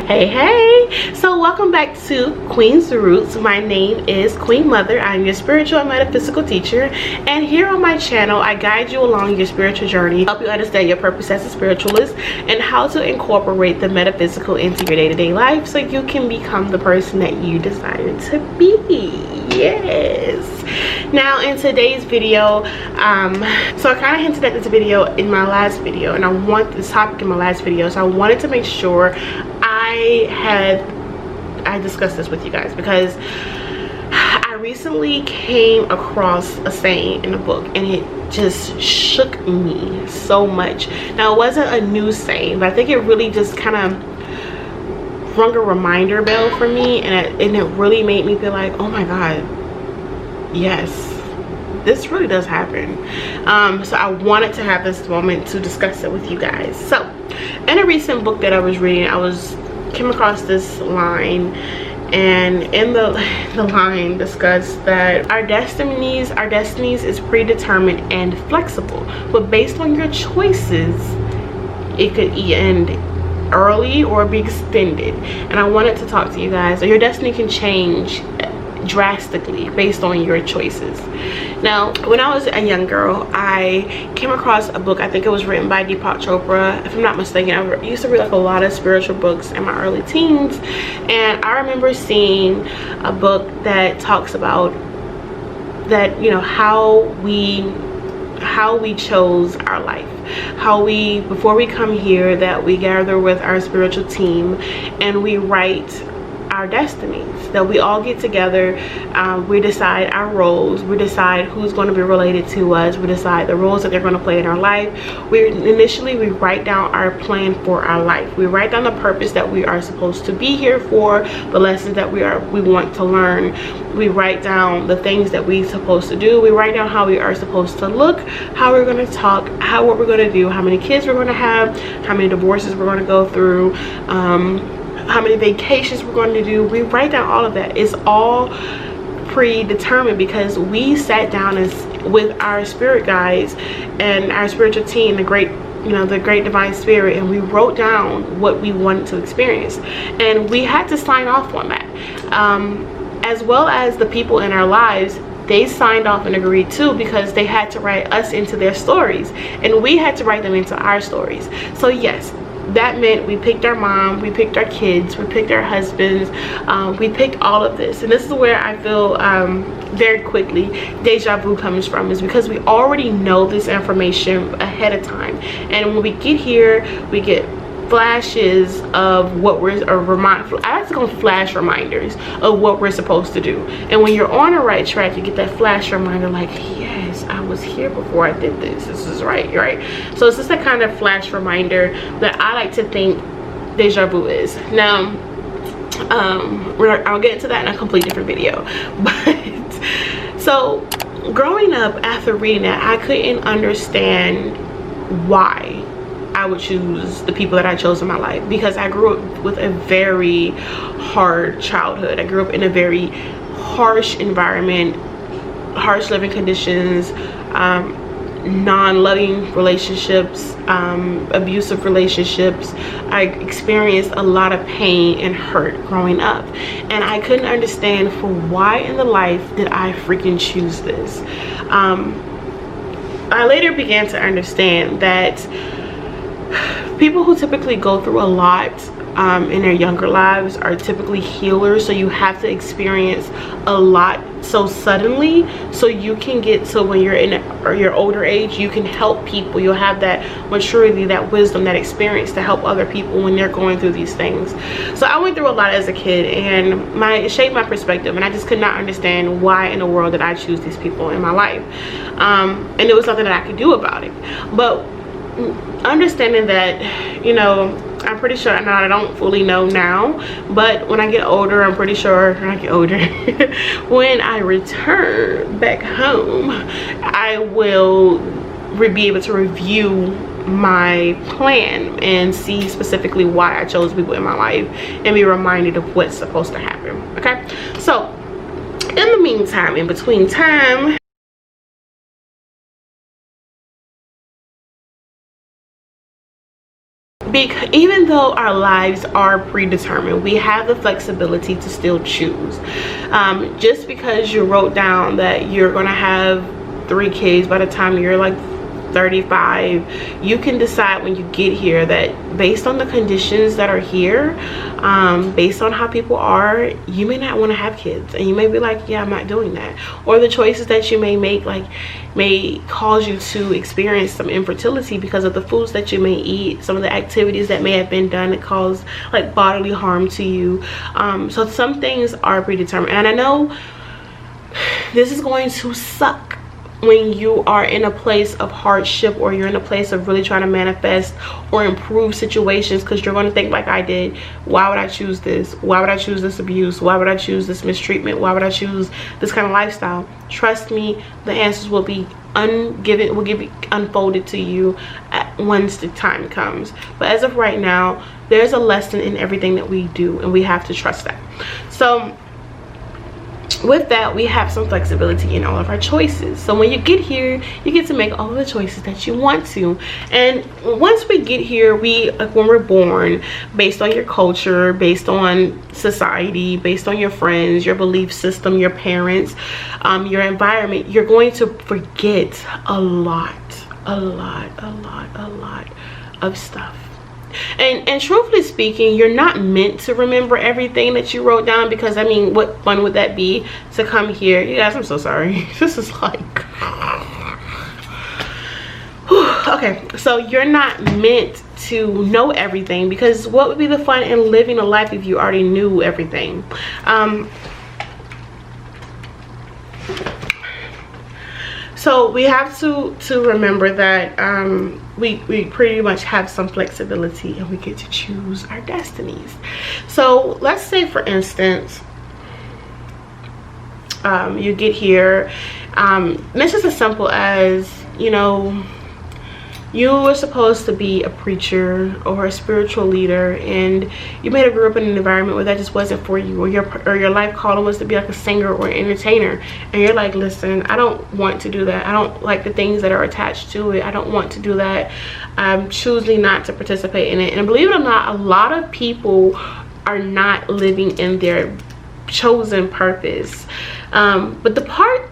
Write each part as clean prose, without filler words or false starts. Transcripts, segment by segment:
Hey, so welcome back to Queen's Roots. My name is Queen Mother. I'm your spiritual and metaphysical teacher, and here on my channel I guide you along your spiritual journey, help you understand your purpose as a spiritualist and how to incorporate the metaphysical into your day-to-day life so you can become the person that you decided to be. Yes. Now in today's video, so I kind of hinted at this video in my last video, and I want this topic in my last video, so I wanted to make sure I discussed this with you guys, because I recently came across a saying in a book and it just shook me so much. Now it wasn't a new saying, but I think it really just kind of rung a reminder bell for me, and it really made me feel like, oh my god, yes, this really does happen. So I wanted to have this moment to discuss it with you guys. So in a recent book that I was reading, came across this line, and in the line discussed that our destinies is predetermined and flexible, but based on your choices it could end early or be extended. And I wanted to talk to you guys. So your destiny can change drastically based on your choices. Now when I was a young girl, I came across a book, I think it was written by Deja, if I'm not mistaken. I used to read like a lot of spiritual books in my early teens, and I remember seeing a book that talks about that, you know, how we chose our life, how we, before we come here, that we gather with our spiritual team and we write our destinies, that we all get together, we decide our roles, we decide who's going to be related to us, we decide the roles that they're going to play in our life. We write down our plan for our life. We write down the purpose that we are supposed to be here for, the lessons that we want to learn. We write down the things that we're supposed to do. We write down how we are supposed to look, how we're going to talk, what we're going to do, how many kids we're going to have, how many divorces we're going to go through, how many vacations we're going to do. We write down all of that. It's all predetermined because we sat down with our spirit guides and our spiritual team, the great divine spirit, and we wrote down what we wanted to experience, and we had to sign off on that, as well as the people in our lives. They signed off and agreed too, because they had to write us into their stories and we had to write them into our stories. So yes, that meant we picked our mom, we picked our kids, we picked our husbands, we picked all of this. And this is where I feel very quickly deja vu comes from, is because we already know this information ahead of time, and when we get here we get flashes of what I like to call flash reminders of what we're supposed to do. And when you're on the right track, you get that flash reminder like, yes, I was here before I did this is right. So it's just that kind of flash reminder that I like to think deja vu is. Now I'll get into that in a completely different video. But so growing up, after reading that, I couldn't understand why I would choose the people that I chose in my life, because I grew up with a very hard childhood. I grew up in a very harsh environment, harsh living conditions, non-loving relationships, abusive relationships. I experienced a lot of pain and hurt growing up, and I couldn't understand for why in the life did I freaking choose this. I later began to understand that people who typically go through a lot in their younger lives are typically healers, so you have to experience a lot so suddenly, so you can get to when you're in your older age, you can help people. You'll have that maturity, that wisdom, that experience to help other people when they're going through these things. So I went through a lot as a kid, and it shaped my perspective, and I just could not understand why in the world did I choose these people in my life, and there was nothing that I could do about it. But understanding that, you know, I'm pretty sure, now I don't fully know now, but when I get older, I'm pretty sure when I get older when I return back home, I will be able to review my plan and see specifically why I chose people in my life and be reminded of what's supposed to happen. Okay, so in the meantime, in between time, even though our lives are predetermined, we have the flexibility to still choose. Just because you wrote down that you're gonna have 3 kids by the time you're like 35, you can decide when you get here that based on the conditions that are here, based on how people are, you may not want to have kids, and you may be like, yeah, I'm not doing that. Or the choices that you may make may cause you to experience some infertility because of the foods that you may eat, some of the activities that may have been done that cause like bodily harm to you. So some things are predetermined, and I know this is going to suck when you are in a place of hardship, or you're in a place of really trying to manifest or improve situations, because you're going to think like I did, why would I choose this? Why would I choose this abuse? Why would I choose this mistreatment? Why would I choose this kind of lifestyle? Trust me, the answers will be unfolded to you once the time comes. But as of right now, there's a lesson in everything that we do, and we have to trust that. So with that, we have some flexibility in all of our choices. So when you get here, you get to make all of the choices that you want to. And once we get here, when we're born, based on your culture, based on society, based on your friends, your belief system, your parents, your environment, you're going to forget a lot of stuff. And truthfully speaking, you're not meant to remember everything that you wrote down, because I mean, what fun would that be to come here? You guys, I'm so sorry. This is like okay, so you're not meant to know everything, because what would be the fun in living a life if you already knew everything? So we have to remember that we pretty much have some flexibility, and we get to choose our destinies. So let's say, for instance, you get here, it's just as simple as, you know, you were supposed to be a preacher or a spiritual leader, and you may have grew up in an environment where that just wasn't for you, or your life calling was to be like a singer or an entertainer, and you're like, listen, I don't want to do that. I don't like the things that are attached to it. I don't want to do that. I'm choosing not to participate in it. And believe it or not, a lot of people are not living in their chosen purpose. But the part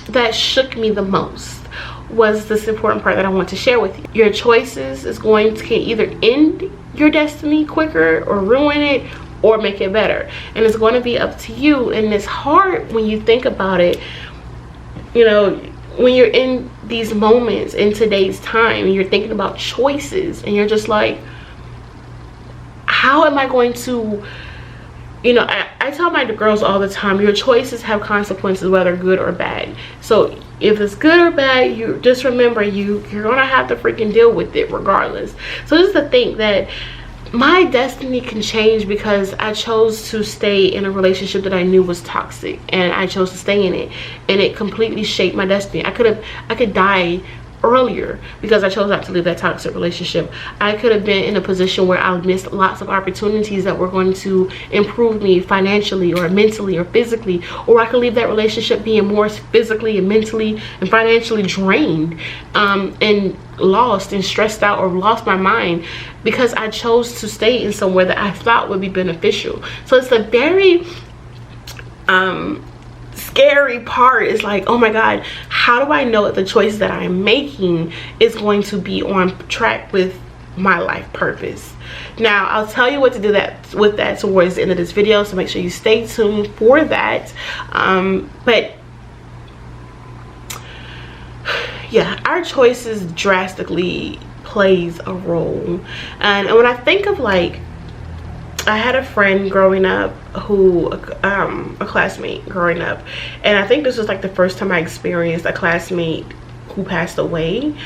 that shook me the most was this important part that I want to share with you. Your choices can either end your destiny quicker, or ruin it, or make it better, and it's going to be up to you. And it's hard when you think about it, you know, when you're in these moments in today's time, and you're thinking about choices, and you're just like, how am I going to, you know, I tell my girls all the time, your choices have consequences, whether good or bad. So if it's good or bad, you just remember you're gonna have to freaking deal with it regardless. So just to think that my destiny can change because I chose to stay in a relationship that I knew was toxic, and I chose to stay in it, and it completely shaped my destiny. I could die earlier because I chose not to leave that toxic relationship. I could have been in a position where I missed lots of opportunities that were going to improve me financially or mentally or physically, or I could leave that relationship being more physically and mentally and financially drained, and lost and stressed out, or lost my mind because I chose to stay in somewhere that I thought would be beneficial. So it's a very scary part. Is like, oh my God, how do I know that the choices that I'm making is going to be on track with my life purpose? Now I'll tell you what to do with that towards the end of this video, so make sure you stay tuned for that. But yeah, our choices drastically plays a role. And when I think of, like, I had a friend growing up who, a classmate growing up, and I think this was like the first time I experienced a classmate who passed away.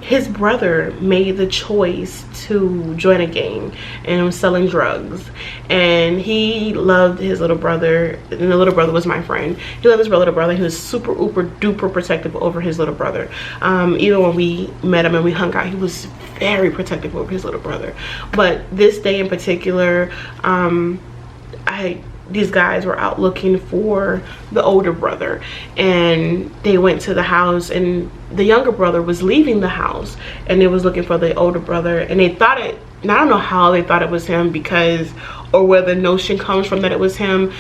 His brother made the choice to join a gang and was selling drugs, and he loved his little brother, and the little brother was my friend. He loved his little brother. He was super uber duper protective over his little brother. Even when we met him and we hung out, he was very protective over his little brother. But this day in particular, I these guys were out looking for the older brother, and they went to the house, and the younger brother was leaving the house, and they was looking for the older brother, and they thought it, and I don't know how they thought it was him, because, or where the notion comes from that it was him,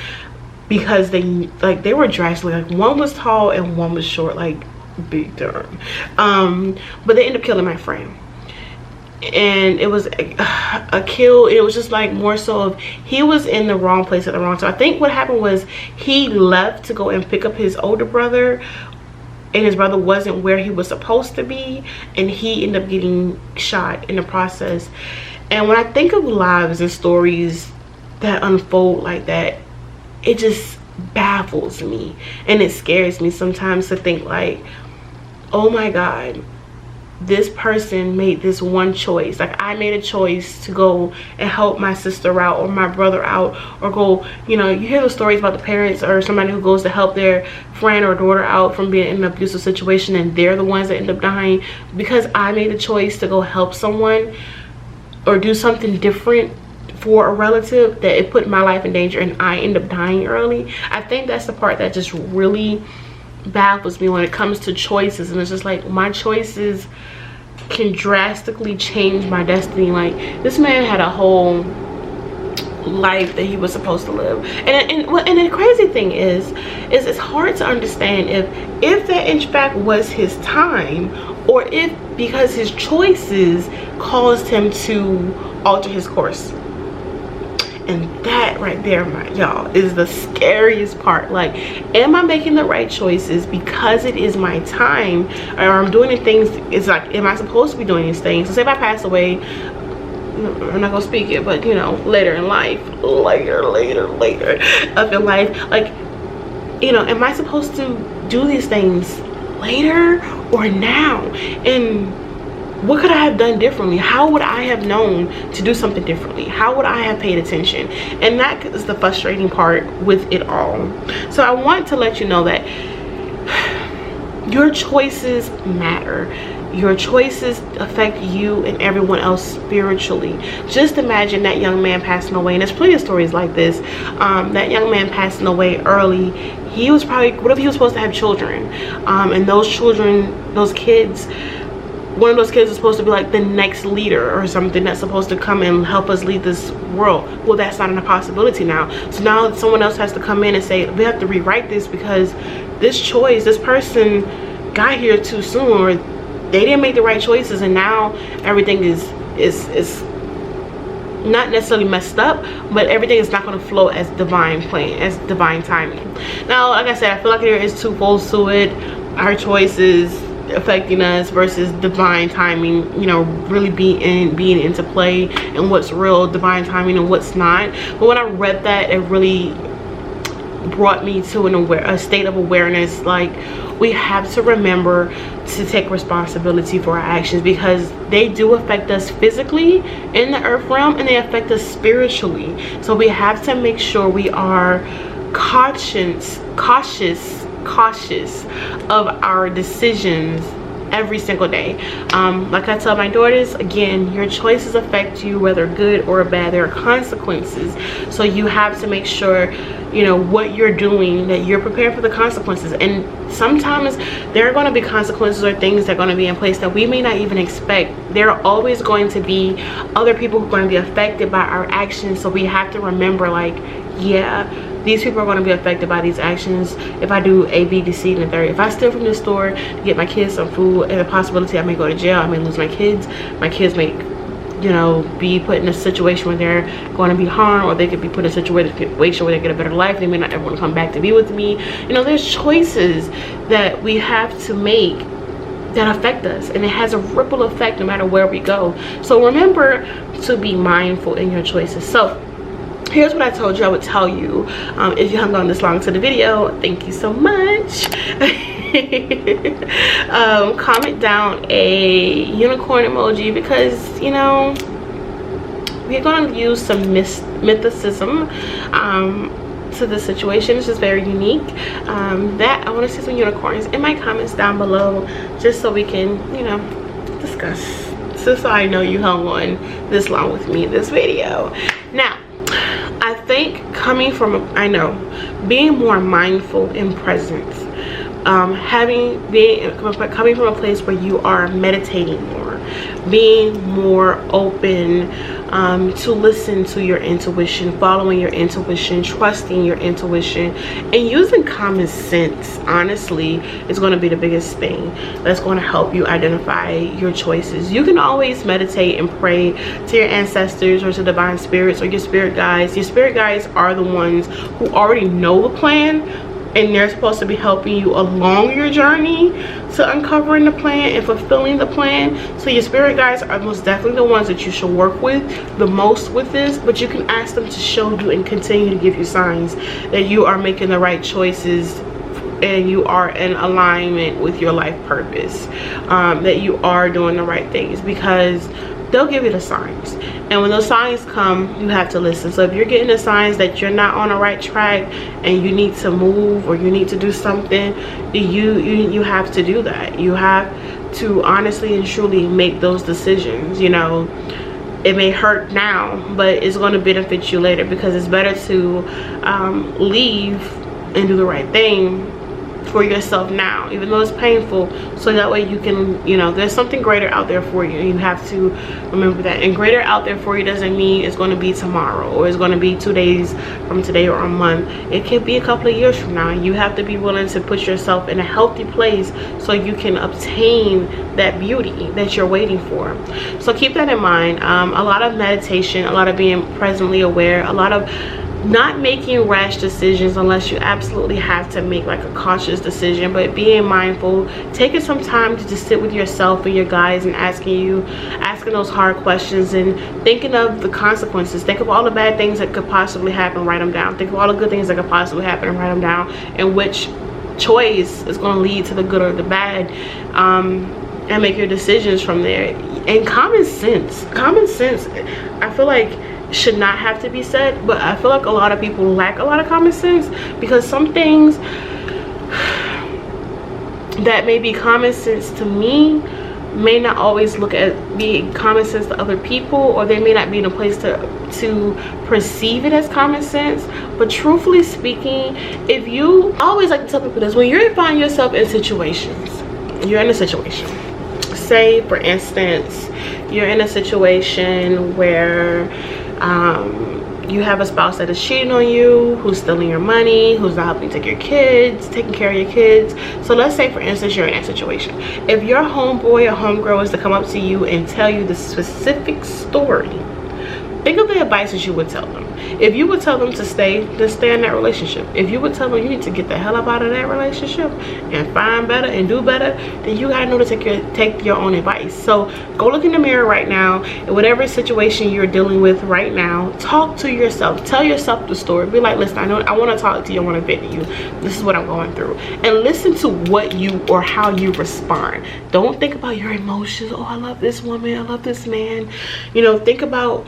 because they were drastically, like, one was tall and one was short, like big term. But they ended up killing my friend, and it was a kill. It was just like more so of he was in the wrong place at the wrong time. I think what happened was he left to go and pick up his older brother, and his brother wasn't where he was supposed to be, and he ended up getting shot in the process. And when I think of lives and stories that unfold like that, it just baffles me, and it scares me sometimes to think like, oh my God, this person made this one choice. Like, I made a choice to go and help my sister out or my brother out, or go, you know, you hear the stories about the parents or somebody who goes to help their friend or daughter out from being in an abusive situation, and they're the ones that end up dying because I made a choice to go help someone or do something different for a relative, that it put my life in danger and I end up dying early. I think that's the part that just really baffles me when it comes to choices. And it's just like, my choices can drastically change my destiny. Like, this man had a whole life that he was supposed to live, and the crazy thing is it's hard to understand if that in fact was his time, or if because his choices caused him to alter his course. And that right there, y'all, is the scariest part. Like, am I making the right choices because it is my time, or I'm doing the things, it's like, am I supposed to be doing these things? So say if I pass away, I'm not gonna speak it, but you know, later in life, later of your life, like, you know, am I supposed to do these things later or now? And what could I have done differently? How would I have known to do something differently? How would I have paid attention? And that is the frustrating part with it all. So I want to let you know that your choices matter. Your choices affect you and everyone else spiritually. Just imagine that young man passing away, and there's plenty of stories like this. That young man passing away early, he was probably, what if he was supposed to have children? And those children, those kids, one of those kids is supposed to be like the next leader or something that's supposed to come and help us lead this world. Well, that's not a possibility now. So now someone else has to come in and say, we have to rewrite this because this choice, this person got here too soon, or they didn't make the right choices, and now everything is not necessarily messed up, but everything is not going to flow as divine plan, as divine timing. Now, like I said, I feel like there is two folds to it. Our choices affecting us versus divine timing, you know, really being into play, and what's real divine timing and what's not. But when I read that, it really brought me to a state of awareness. Like, we have to remember to take responsibility for our actions, because they do affect us physically in the earth realm, and they affect us spiritually. So we have to make sure we are cautious of our decisions every single day. Like I tell my daughters, again, your choices affect you, whether good or bad. There are consequences, so you have to make sure, you know, what you're doing, that you're prepared for the consequences. And sometimes there are going to be consequences or things that are going to be in place that we may not even expect. There are always going to be other people who are going to be affected by our actions, so we have to remember, like, yeah, these people are going to be affected by these actions. If I do A, B, C, and the third, if I steal from the store to get my kids some food, and a possibility I may go to jail, I may lose my kids may, you know, be put in a situation where they're going to be harmed, or they could be put in a situation where they get a better life. They may not ever want to come back to be with me. You know, there's choices that we have to make that affect us, and it has a ripple effect no matter where we go. So remember to be mindful in your choices. So here's what I told you I would tell you if you hung on this long to the video. Thank you so much. Comment down a unicorn emoji, because, you know, we're going to use some mythicism to the situation. It's just very unique. That I want to see some unicorns in my comments down below, just so we can, you know, discuss. So I know you hung on this long with me in this video. Now, I think coming from being more mindful in presence, coming from a place where you are meditating more, being more open to listen to your intuition, following your intuition, trusting your intuition, and using common sense, honestly, is going to be the biggest thing that's going to help you identify your choices. You can always meditate and pray to your ancestors or to divine spirits or your spirit guides. Your spirit guides are the ones who already know the plan, and they're supposed to be helping you along your journey to uncovering the plan and fulfilling the plan. So your spirit guides are most definitely the ones that you should work with the most with this, but you can ask them to show you and continue to give you signs that you are making the right choices and you are in alignment with your life purpose, that you are doing the right things, because they'll give you the signs. And when those signs come, you have to listen. So if you're getting the signs that you're not on the right track and you need to move or you need to do something, you have to do that. You have to honestly and truly make those decisions. You know, it may hurt now, but it's going to benefit you later, because it's better to leave and do the right thing for yourself now, even though it's painful, so that way you can, you know, there's something greater out there for you. You have to remember that. And greater out there for you doesn't mean it's going to be tomorrow, or it's going to be 2 days from today, or a month. It could be a couple of years from now. You have to be willing to put yourself in a healthy place so you can obtain that beauty that you're waiting for. So keep that in mind. A lot of meditation, a lot of being presently aware, a lot of not making rash decisions unless you absolutely have to make like a cautious decision, but being mindful, taking some time to just sit with yourself and your guides and asking those hard questions and thinking of the consequences. Think of all the bad things that could possibly happen, write them down. Think of all the good things that could possibly happen and write them down, and which choice is going to lead to the good or the bad, and make your decisions from there. And common sense, I feel like should not have to be said, but I feel like a lot of people lack a lot of common sense, because some things that may be common sense to me may not always be common sense to other people, or they may not be in a place to perceive it as common sense. But truthfully speaking, I always like to tell people this: when you find yourself in situations, you're in a situation, say for instance you're in a situation where you have a spouse that is cheating on you, who's stealing your money, who's not helping you take your kids, taking care of your kids. So let's say for instance you're in that situation. If your homeboy or homegirl is to come up to you and tell you the specific story, think of the advice that you would tell them. If you would tell them to stay, then stay in that relationship. If you would tell them you need to get the hell up out of that relationship and find better and do better, then you gotta know to take your own advice. So go look in the mirror right now, and whatever situation you're dealing with right now, talk to yourself. Tell yourself the story. Be like, listen, I want to talk to you, I want to vent to you. This is what I'm going through. And listen to what you or how you respond. Don't think about your emotions. Oh, I love this woman, I love this man. You know, think about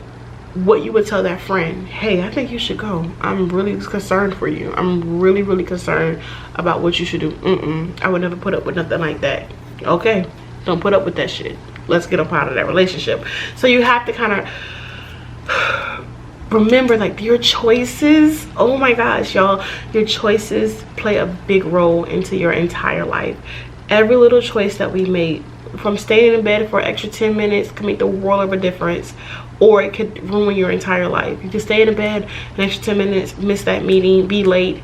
what you would tell that friend. Hey, I think you should go. I'm really concerned for you. I'm really, really concerned about what you should do. I would never put up with nothing like that. Okay, don't put up with that shit. Let's get up out of that relationship. So you have to kind of remember, like, your choices, oh my gosh, y'all, your choices play a big role into your entire life. Every little choice that we make, from staying in bed for an extra 10 minutes, can make the world of a difference, or it could ruin your entire life. You can stay in bed an extra 10 minutes, miss that meeting, be late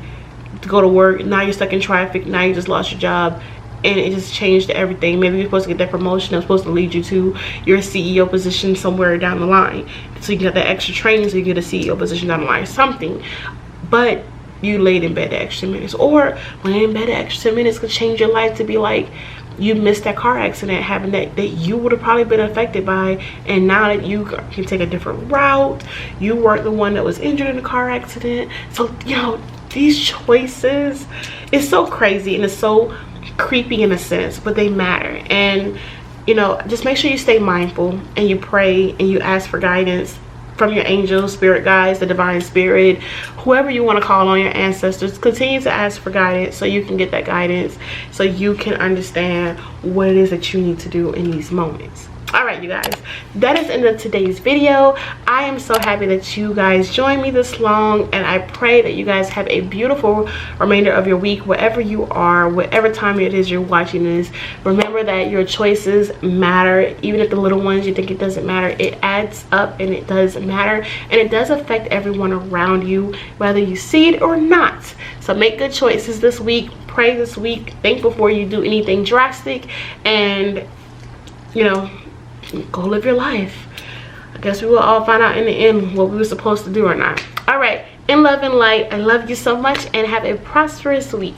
to go to work, now you're stuck in traffic, now you just lost your job, and it just changed everything. Maybe you're supposed to get that promotion that was supposed to lead you to your CEO position somewhere down the line, so you can get that extra training so you get a CEO position down the line, something. But you laid in bed the extra minutes, or laying in bed the extra 10 minutes could change your life to be like, you missed that car accident happened that you would have probably been affected by, and now that you can take a different route, you weren't the one that was injured in the car accident. So, you know, these choices, it's so crazy and it's so creepy in a sense, but they matter. And, you know, just make sure you stay mindful and you pray and you ask for guidance from your angels, spirit guides, the divine spirit, whoever you want to call on, your ancestors. Continue to ask for guidance so you can get that guidance, so you can understand what it is that you need to do in these moments. All right, you guys, that is the end of today's video. I am so happy that you guys joined me this long, and I pray that you guys have a beautiful remainder of your week wherever you are, whatever time it is you're watching this. Remember that your choices matter. Even if the little ones you think it doesn't matter, it adds up and it does matter, and it does affect everyone around you, whether you see it or not. So make good choices this week, pray this week, think before you do anything drastic, and you know, go live your life. I guess we will all find out in the end what we were supposed to do or not. All right, in love and light, I love you so much, and have a prosperous week.